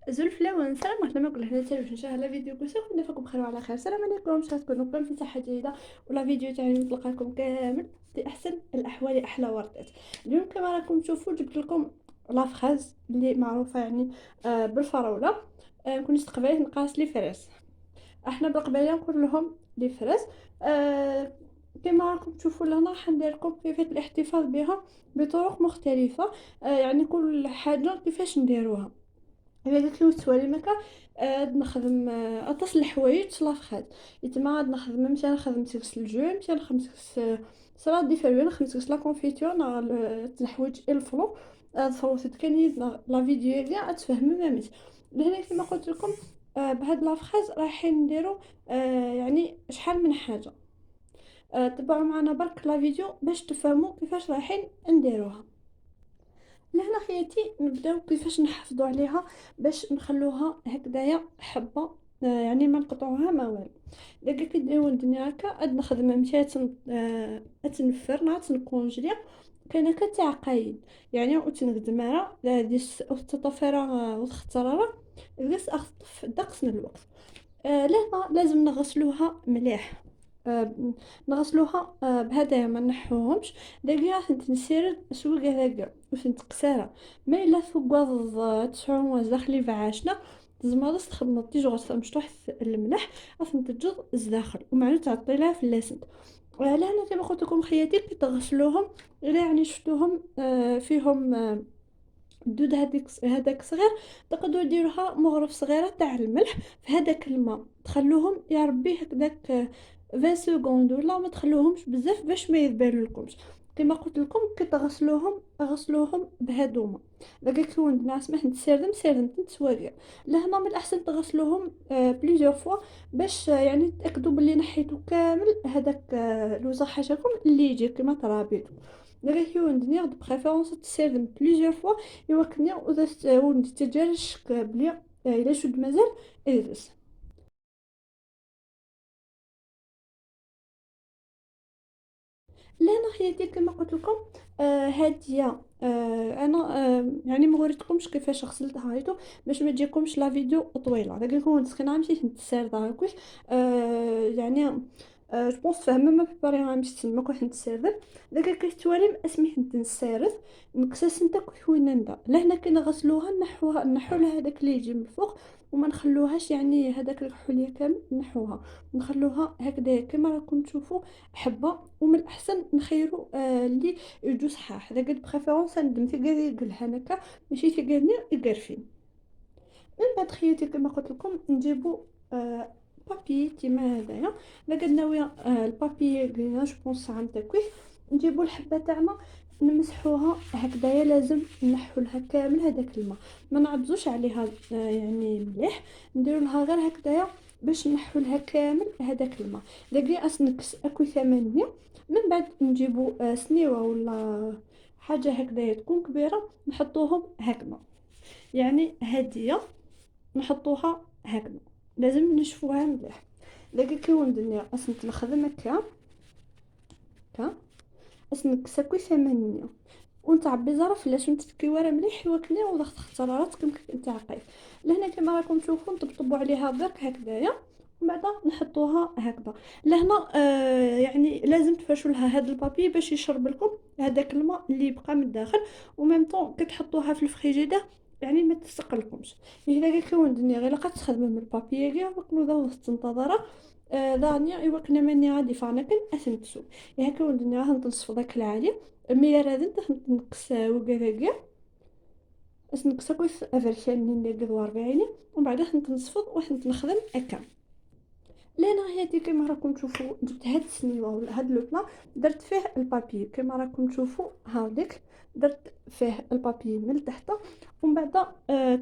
زلفلة السلام عليكم، نقول لحنا تاني باش نشاهد فيديو كل كنا فيكم بخير وعلى خير. السلام عليكم، باش تكونوا بكم في صحة جيدة. ولا فيديو تاعي نتلقاكم كامل في احسن الاحوال، احلى وردات. اليوم كما راكم تشوفوا جبت لكم لافخاز اللي معروفه يعني بالفراوله. كنت قبيله نقاس لي فريس، احنا بالقباله نقول لهم لي فريس. آه كما راكم تشوفوا لهنا راح ندير لكم كيفيه الاحتفاظ بها بطرق مختلفه. يعني كل حاجه كيفاش نديروها. الا قلت له سوالي مكا نخدم اطاس الحوايج لافخاد. يتما غاد نخدم مشي نخدم سكس الجو، مشي نخدم سكس صرا ديفيرون، نخدم سكس لا كونفيتور نا الحوايج الفلو. الفلوس كان لا فيديو ديال تفهموا مامي. لهنا كما قلت لكم بهاد لافخاز رايحين نديرو يعني شحال من حاجه. تبعوا معنا برك لا فيديو باش تفهموا كيفاش رايحين نديروها. لهنا خياتي نبداو كيفاش نحافظوا عليها باش نخلوها هكذايا حبه. يعني ما نقطعوها ما والو. داك كيديروا الدنيا هكا عاد نخدم مشات اتنفر نعت نكونجلي. كاين هكا تاع قايد يعني وتنقد مارا ديس التطفيره وتخترره. ديس اخطف دقس من الوقت. لهنا لازم نغسلوها مليح. آه نغسلوها بهدايا ما نحوهمش. دقيقة تنسيرد سوق هذاك وثنت قسارة ما إلا ثقوا تسعون داخلي بعاشنا. زمارس تخدم تيجي غسل مشطوح الملح اصلا تجد الزاخل ومعنو تعطي لها في اللسن. لهنا كما قلت لكم خياتي كي تغسلوهم إلا يعني شفتوهم فيهم الدود هذاك صغير. تقدروا ديروها مغرف صغيره تاع الملح في هذاك الماء، تخلوهم يا ربي هكذاك 20 سكوند ولا ما تخلوهمش بزاف باش ما يذبالوا لكمش. كما قلت لكم كي تغسلوهم غسلوهم بهذوما. داك كون ناس ما نتسردم سردم تنتواقع. لهنا من الاحسن تغسلوهم بليزيور فوا باش يعني تاكدوا باللي نحيتوا كامل هذاك الوزخ حاشاكم اللي يجي كما ترابيتو. نغيكيو ندير دو بريفيرونس تسردم بليزيور فوا. يوكني وذا ولد تجارش بلي الا شد مازال ادرس. لا انا حياتي كما قلت لكم هاديه. انا يعني ما وريتكمش كيفاش غسلتها هايتو باش ما تجيكمش لا فيديو طويله. داك لكم تسخينا مشيت نتسارد هكاك. يعني جو بونس فاهمه ما بريباريها مشيت تما كنت نتسارد. داك كيتوالي اسميه نتسارد. نكسس نتا كوينه ندا لهنا كي نغسلوها نحوها نحو لها هذاك اللي يجي من الفوق. وما نخلوهاش يعني هذاك الحليه كامل نحوها. نخلوها هكذا كما راكم تشوفوا حبه. ومن الاحسن نخيروا اللي يجو صحاح. اذا قد بريفيرونس ندم في قال يقولها هكا ماشي في قالني يقرفين. من بعد خياتي كما قلت لكم نجيبوا بابي كيما هذايا. الا قد ناويه البابي قلنا جو بونس عام تكويف. نجيبوا الحبه تاعنا نمسحوها هكذايا. لازم نحو لها كامل هذاك الماء، ما نعبزوش عليها يعني مليح. نديروا لها غير هكذايا باش نحو لها كامل هذاك الماء. دقيقه اسنكس اكو 8. من بعد نجيبوا سنيوه ولا حاجه هكذايا تكون كبيره نحطوهم هكذا يعني هاديه. نحطوها هكذا لازم نشفوها مليح. داك كيون الدنيا اسنت نخدم هكا هكا اسنك ساكوي 8 ونتعبي ظرف لاش نتفكي ورا مليح وكني وضغط اخترارات كم نتاع قيف. لهنا كما راكم تشوفوا نطبطبوا عليها برك هكذايا. ومن بعد نحطوها هكذا. لهنا يعني لازم تفرشوا لها هذا البابي باش يشرب لكم هذاك الماء اللي يبقى من الداخل. وميم طون كتحطوها في الفريجيدير يعني ما تسقلكمش. اذا كون الدنيا غير لقات تخدم من البابي كاع وكنو ذا تنتظر دانيا ايوا كنا ماني غادي فانكن اثنتسو. هكا ولدنا راح نصفو داك العالي. مي راه نقص وكذا باش نقص كويس افرشان اللي دوار بعيني. ومن بعد نصفط واحد نخدم هكا. لهنا هادي كما راكم تشوفوا جبت هاد السنيوه ولا هاد لو بلا. درت فيه البابي كما راكم تشوفوا هاوديك. درت فيه البابي من التحت. ومن بعد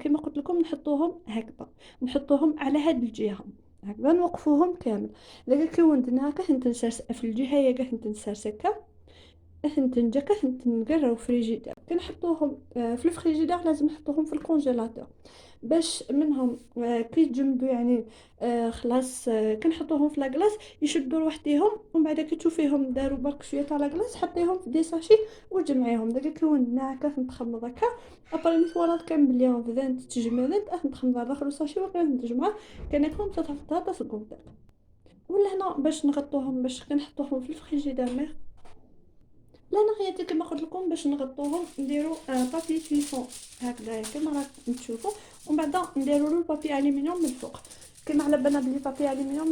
كما قلت لكم نحطوهم هكذا. نحطوهم على هاد الجهه هكذا نوقفوهم كامل. داك كون درنا هكا نتنسرس في الجهه يا كاع نتنسرس هكا. اثنتن جاك اثنتن نقراو فريجيدير كنحطوهم في الفريجيدير، لازم نحطوهم في الكونجيلاتور باش منهم كي يتجمدوا يعني خلاص كنحطوهم في لاكلاص يشدوا لوحديهم، ومن بعد كي تشوفيهم داروا برك شويه تاع لاكلاص حطيهم في دي ساشي وجمعيهم داك كون ناعكه نتخمض هكا. ابري نتورط كنبليهم بدات تجمدت نتخمض على داخل الساشي وكان تجمع كناكلهم تتحطها تسقط. ولا هنا باش نغطوهم باش كنحطوهم في الفريجيدير. لا انا غير كما قلت لكم باش نغطوهم نديرو بابي كليفون هكذا كما راكم تشوفوا، ومن بعد نديرو له بابي الومنيوم من الفوق. كما على بالنا بلي بابي الومنيوم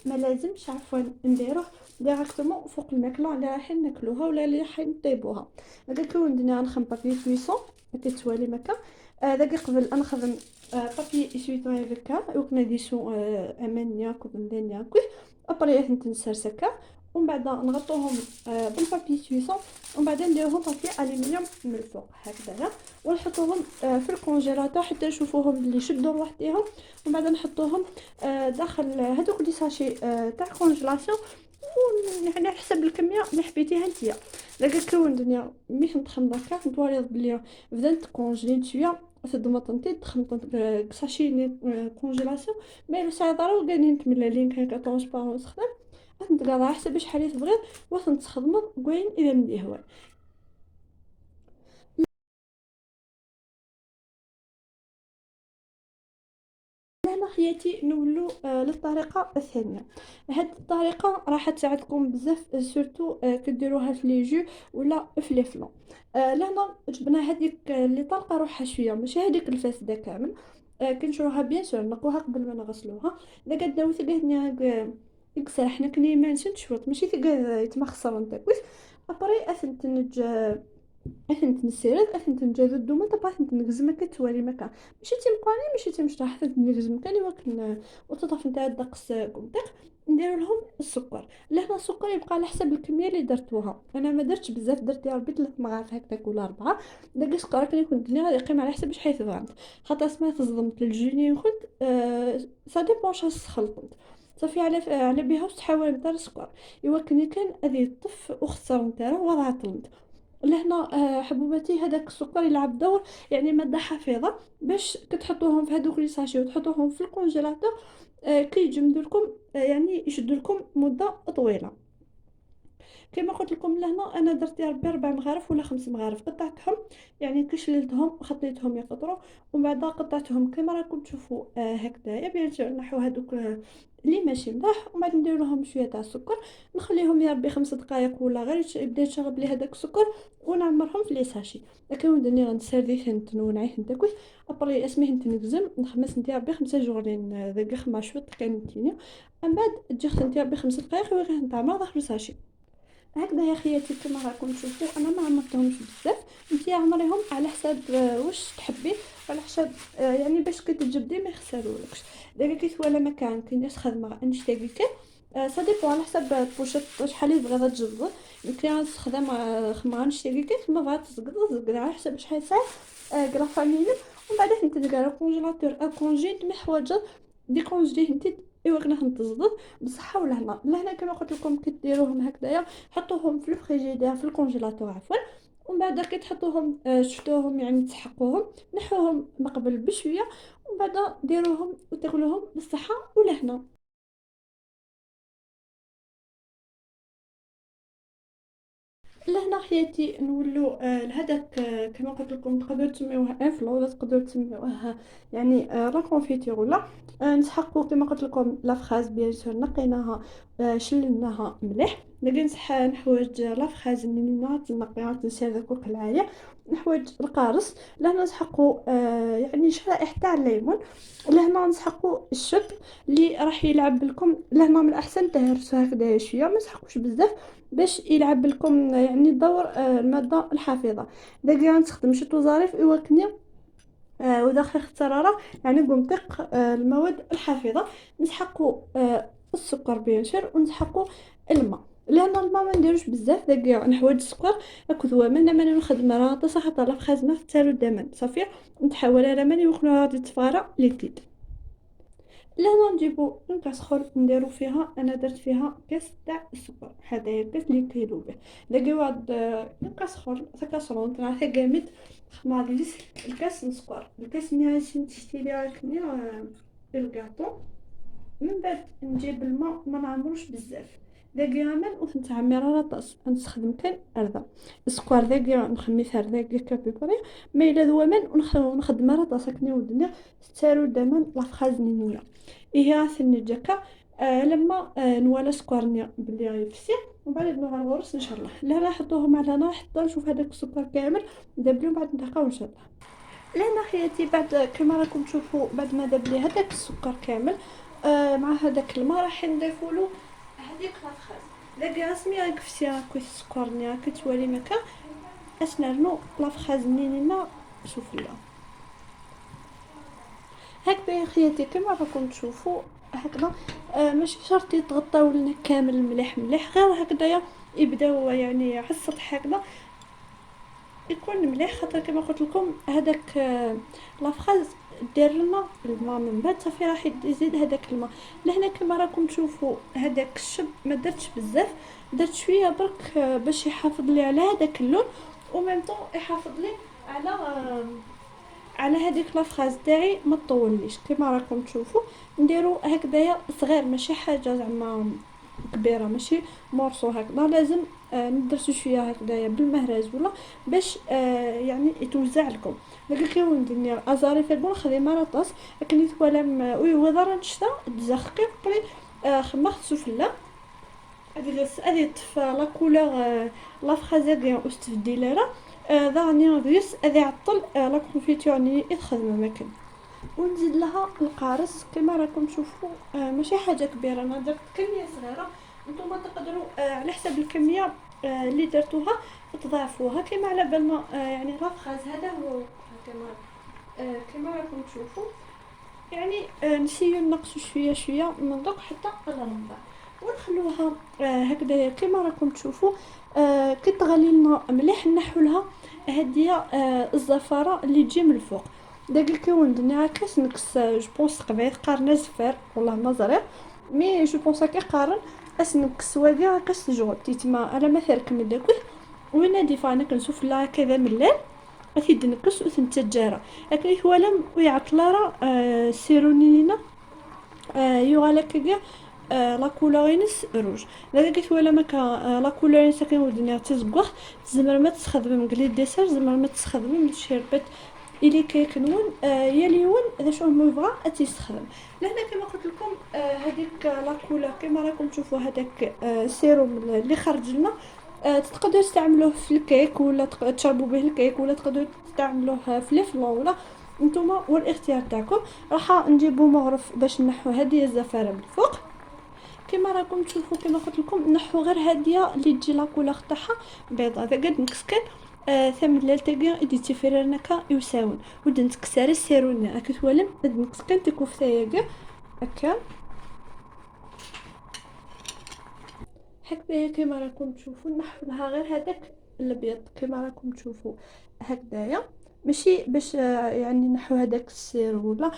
ما لازمش عفوا نديروه ديريكتومون فوق الماكله اللي رايحين ناكلوها ولا اللي رايحين نطيبوها. هذا كون درنا نخدم بابي كليسون كتوالي مكا داك قبل نخدم بابي اسويتون هكا وكنا ديسو امانيا كوندنيا كوي ابري نتنسرسكا، ومن بعد نغطوهم بالبابي سويسون، ومن بعد نديروهم بابي الومنيوم من الفوق هكذا ونحطوهم في الكونجيلاتور حتى نشوفوهم اللي شدوا لوحديهم، ومن بعد نحطوهم داخل هذوك لي ساشي تاع كونجيلاسيون، يعني على حسب الكميه اللي حبيتيها نتيا. داك كون دنيا مش نتخمم هكا نتوري بلي بدات كونجلين شويه تضمط انت تخمط ساشي كونجيلاسيون مي لو سايدارو قاعدين تملالين كان ترونسبارونس خدام نتقاضى على حسب شحال تبغي وتنتخدمو كوين الى ملي هو. هنا خياتي نولو للطريقه الثانيه. هاد الطريقه راح تساعدكم بزاف سورتو كديروها في لي جو ولا في لي فلون. لهنا جبنا هذيك اللي طلقه روحها شويه ماشي هذيك الفاسده كامل، كنشروها بيان سور نقوها قبل ما نغسلوها. اذا قداو ثقهنا يكسر حنا كني ما نشوط ماشي ثقه يتمخصر انت كويس. ابري اثنتنج اثنت نسيرات اثنت نجاز الدومه طبعا اثنت نجزم كتوالي مكان ماشي تيمقاني ماشي تمشطح حتى نجزم كان ولكن وتطف نتاع الدقس كمدق. نديرو لهم السكر. لهنا السكر يبقى على حسب الكميه اللي درتوها، انا ما درتش بزاف درت يا ربي 3 مغارف هكاك ولا 4. داك السكر كان يكون الدنيا يقيم على حسب شحال بغات خاطر سمعت صدمت الجوني خد سا ديبون شاس خلطت صافي على بها تحاول نتاع السكر يوكني كان اذي طف وخسر نتاعو وضع طلمت. لهنا حبوباتي هذاك السكر يلعب دور يعني ماده حافظه باش كتحطوهم في هذوك لي ساشي وتحطوهم في الكونجيلاتور كي يجمدوا لكم يعني يشدوا لكم مده طويله. كما قلت لكم لهنا انا درت يا ربي 4 مغارف ولا 5 مغارف قطعتهم يعني كشللتهم وخطيتهم يقطروا، ومن بعد قطعتهم كما راكم تشوفوا هكذايا بيان سور نحو هذوك اللي ماشي ملاح، ومن بعد ندير لهم شويه تاع السكر نخليهم يا ربي 5 دقائق ولا غير يبدا يشرب لي هذاك السكر ونعمرهم في لي ساشي. لكن ودني غنسردي ثنت ونعي نتاكل ابري اسمه نتنقزم نخمس نتاع ربي 5 جوغلين ذاك خما شوط كان تيني من بعد تجي نتاع ربي 5 دقائق وغير نتعمر داخل ساشي. هكذا يا خياتي كما راكم تشوفوا انا ما عمرتهمش بزاف، نتيا عمريهم على حساب واش تحبي على حساب يعني باش كتجبدي ما يخسرولكش. دابا كيتوالا مكان كاين ناس خدمه نشتاقي كي سا ديبو على حساب البوشيط شحال يبغي تجبد. يمكن تخدم خدمه نشتاقي كي ما بغات تزقد على حساب شحال ساعه كلا فاميلي. ومن بعد انت تلقى الكونجيلاتور كونجيت مي حوايج دي كونجي انت ايوا كنا نتزبط بصحه لهنا كما قلت لكم كديروهم هكذايا حطوهم في الفريجيدير في الكونجيلاتور عفوا. ومن بعد كي تحطوهم شفتوهم يعني تسحقوهم نحوهم مقبل بشويه، ومن بعد ديروهم وتاكلوهم بالصحه ولهنا. لهنا حياتي نولو لهداك كما قلت لكم تقدروا تسميوها انفلو ولا تقدروا تسميوها يعني لا كونفيتير ولا نسحقوا كما قلت لكم لا فراز بيان سور نقيناها شلناها مليح. نلقى نسح نحويج لا فراز منينه تنقيها تنسير داك العاليه نحويج القارص. لهنا نسحقوا يعني شرائح تاع الليمون. لهنا نسحقوا الشب اللي راح يلعب لكم. لهنا من الاحسن تهرسوا هكذا شويه ما تسحقوش بزاف باش يلعب لكم يعني دور الماده الحافظه. داك نستخدم شتو ظريف يوكني وداخل التراره يعني بنطق المواد الحافظه. نسحقوا السكر بيان سور ونسحقوا الماء. لان الماء ما نديروش بزاف داك نحوج السكر اكذوا ما نخدم راه تصح طرف خازنه تسالو الدم صافي نتحول على ماني وخنا غادي تفارا ليكيد. لهنا نجيبو اون كاسرول نديرو فيها، انا درت فيها كاس تاع السكر، هذايا الكاس اللي كيلو به. داكي واحد اون كاسرول كاسرون تاع جامد خمار ليس الكاس نسكر، الكاس اللي عايشين تشتري هكني الكاطو. من بعد نجيب الماء ما نعمروش بزاف، داكي غامل ونتعمر على طاس، نستخدم كان ارضا السكر داكي نخمي ثار داكي كابيبري. ما الا ذو من ونخدم على طاس كني ودنيا ستارو دائما لافخاز نينيا إيه ثني جاكا. لما نوالا سكرني بلي غيفسي ومن بعد نوع الغرس ان شاء الله. لا نحطوهم على نار حتى نشوف هذاك السكر كامل داب لي، ومن بعد نتلاقاو ان شاء الله. لهنا خياتي بعد كما راكم تشوفوا بعد ما داب لي هذاك السكر كامل مع هذاك الماء راح نضيفولو هذيك لافخاز. داكي رسمي غنكفسيها كويس السكرني كتوالي مكا اش نرنو لافخاز نينينا سفلى. هكذا يا خياتي كما راكم تشوفوا هكذا. ماشي شرط يتغطاو لنا كامل مليح مليح، غير هكذايا يبداو يعني على السطح هكذا يكون مليح، خاطر كما قلت لكم هذاك لافخاز دير لنا الماء من بعد صافي راح يزيد هذاك الماء. لهنا كما راكم تشوفوا هذاك الشب ما درتش بزاف، درت شويه برك باش يحافظ لي على هذاك اللون، وميم طون يحافظ لي على على هذيك لافخاز تاعي ما تطوليش. كما راكم تشوفوا نديرو هكذايا صغير، ماشي حاجه زعما كبيره، ماشي مورسو هكذا. لازم ندرسو شويه هكذايا بالمهراج ولا باش يعني يتوزع لكم. داك كيون ندير ازاري في البول خديمه راطاس لكن يتولم وي وضر نشتا تزخكي بري خمخت سفله هذه طف لا كولور لا فرازيغ استفديلها ضاني غيس هذه عطل لا كونفيتور ني يتخدم مكان. ونزيد لها القارص كما راكم تشوفوا ماشي حاجه كبيره، انا درت كميه صغيره، نتوما تقدروا على حسب الكميه اللي درتوها تضاعفوها كما على بال ما يعني رافخاز هذا هو كما كما راكم تشوفوا يعني نسيو نقصوا شويه شويه من دوك حتى الرمضه ونخلوها هكذا كما راكم تشوفوا. كي تغلي لنا مليح نحو لها هاديه الزفاره اللي تجي من الفوق. داك الكون درنا كاس نكس جو بونس قبيل قارنا زفار والله ما زرير، مي جو بونس كي قارن اسنكس وادي كاس جو تيتما على ما ثرك من داك وين ديفانا كنشوف لا كذا من الليل اكيد نكس وثنتجاره لكن هو لم ويعطلارا سيرونينا يوغالا كيا لا كولورينس روج. داك ولا مكا لا كولورينس كان ودنيا تزقخ زمر ما تستخدم قلي ديسير زمر ما تستخدم الشربات اللي كيكنون يليون هذا شو هو يبغى تيستخدم. لهنا كما قلت لكم هذيك لا كولور كما راكم تشوفوا هذاك سيروم اللي خرج لنا تقدروا تستعملوه في الكيك ولا تشربوا به الكيك ولا تقدروا تستعملوه في لي فلون ولا نتوما والاختيار تاعكم. راح نجيبوا مغرف باش نحو هذه الزفاره من الفوق كما راكم تشوفوا. كما قلت لكم نحو غير هاديه اللي تجي لا كولور تاعها بيضاء قد نكسكن ثمن لالتاقي إدي تفررنكا يساون ودن تكسر السيروني أكيد ولم ودن تكسكن تكوف ثايقة هكا هكذايا كما راكم تشوفوا نحو لها غير هذاك الابيض كما راكم تشوفوا هكذايا ماشي باش يعني نحو هذاك السير ولا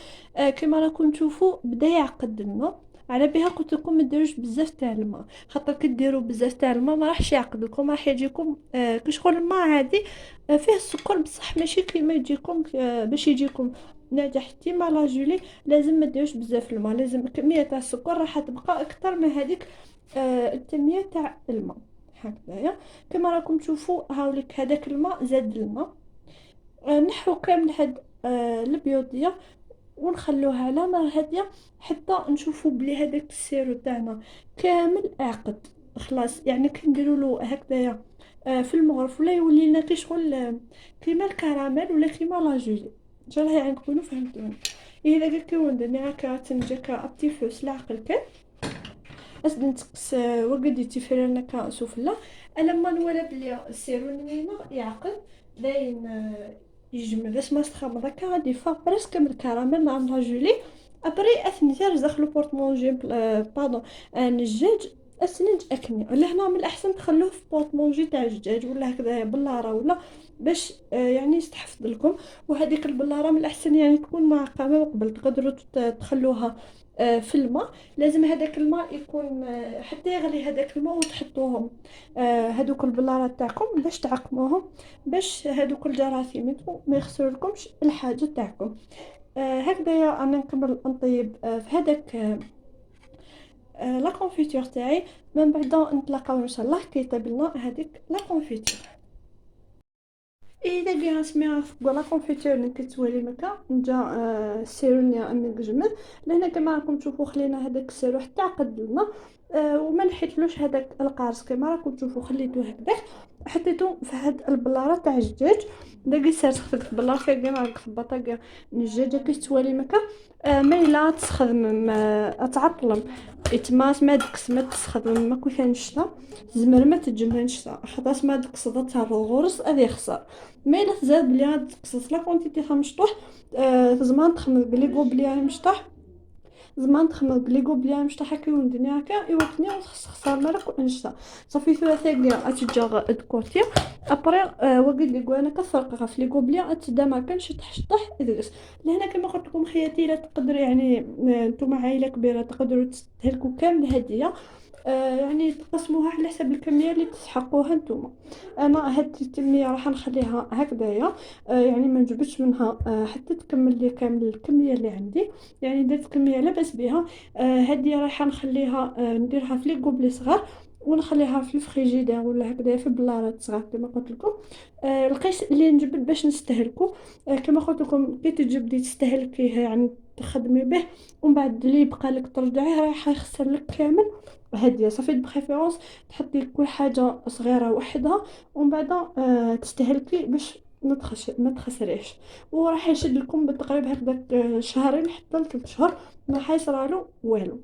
كما راكم تشوفوا بدا يعقد لنا. على بها قلت لكم ما ديروش بزاف تاع الماء، خاطر كي ديروا بزاف تاع الماء ما راحش يعقد لكم، راح يجيكم كشغل الماء عادي فيه السكر بصح ماشي كيما يجيكم باش يجيكم ناجح كيما لا جولي. لازم ما ديروش بزاف الماء، لازم كميه تاع السكر راح تبقى اكثر من هذيك الكميه تاع الماء هكذايا. كما راكم تشوفوا هاوليك هذاك الماء زاد الماء نحو كامل هاد البيوضيه ونخلوها على نار هاديه حتى نشوفوا بلي هذاك السيرو تاعنا كامل عقد خلاص. يعني كنديروا له هكذايا في المغرف ولا يولي لنا كي شغل كيما الكراميل ولا كيما لا جولي ان شاء الله يعني تكونوا فهمتوني. اذا قلت كون درنا كاتنجا ابتي فوس العقل كان اسد نتقس وقدي تفرنا كسفلى لما نولى بلي السيرو نينا يعقد داين يجمد باش ما تخمر هكا غادي فا بريسك من الكراميل نعملها جولي ابري اثني تاع دخلوا بورطمونجي بادون الدجاج اسنج اكني ولا هنا من الاحسن تخلوه في بورطمونجي تاع الدجاج ولا هكذا بلاره ولا باش يعني يستحفظ لكم. وهذيك البلاره من الاحسن يعني تكون معقمه قبل تقدروا تخلوها في الماء. لازم هذاك الماء يكون حتى يغلي هذاك الماء وتحطوهم هذوك البلارات تاعكم باش تعقموهم، باش هذوك الجراثيم ما يخسرولكمش الحاجه تاعكم. هكذايا انا نكمل نطيب في هذاك لا كونفيتور تاعي. من بعد نتلاقاو ان شاء الله كي يطيب لنا هذيك لا كونفيتور. اذا كاع سمعوا فوق لا كونفيتور اللي كتولي مكا نجا سيرونيا امي جمل. لهنا كما راكم تشوفوا خلينا هذاك السيرو حتى عقد لنا وما نحيتلوش هذاك القارص كما راكم تشوفوا خليته هكذا. حطيته في هاد البلاره تاع الدجاج داكي سير تخدك البلاره فيها كاع راك خبطه كاع الدجاجه كي تولي مكا ميلا تسخدم تعطلم يتماس ما دكس ما تسخدم ما كوثان شتا زمر ما تجمعن شتا خاطر ما دكس تاع الغرس هذا يخسر. ما الا تزاد بلي هاد قصص لا كونتيتي خا مشطوح زمان تخمم بلي كو بلي مشطح زمان تخمم بلي كو بلي مشطح هكا وندني هكا يوقتني خسر مرق وانشتا صافي ثلاثه كاع اتجا دكورتيا ابري وقت لي كوانا كفرق في لي كوبليا اتدا ما كانش تحشطح ادرس. لهنا كما قلت لكم خياتي لا تقدر يعني نتوما عائله كبيره تقدروا تستهلكوا كامل هديه يعني تقسموها على حسب الكميه اللي تسحقوها نتوما. انا هاد الكميه راح نخليها هكذايا يعني ما نجبدش منها حتى تكمل لي كامل الكميه اللي عندي. يعني درت كميه لاباس بها هادي راح نخليها نديرها في لي كوبلي صغار ونخليها في الفريجيدير ولا هكذا في بلارات صغار كما قلت لكم. القيس اللي نجبد باش نستهلكو كما قلت لكم كي تجبدي تستهلكيه يعني تخدمي به ومن بعد اللي يبقى لك ترجعيه راح يخسر لك كامل هاديه. صافي بريفيرونس تحطي كل حاجه صغيره وحدها ومن بعد تستهلكي باش ما تخسريش. وراح يشد لكم بالتقريب هكذاك شهرين حتى ل3 شهور ما حيصرالو والو.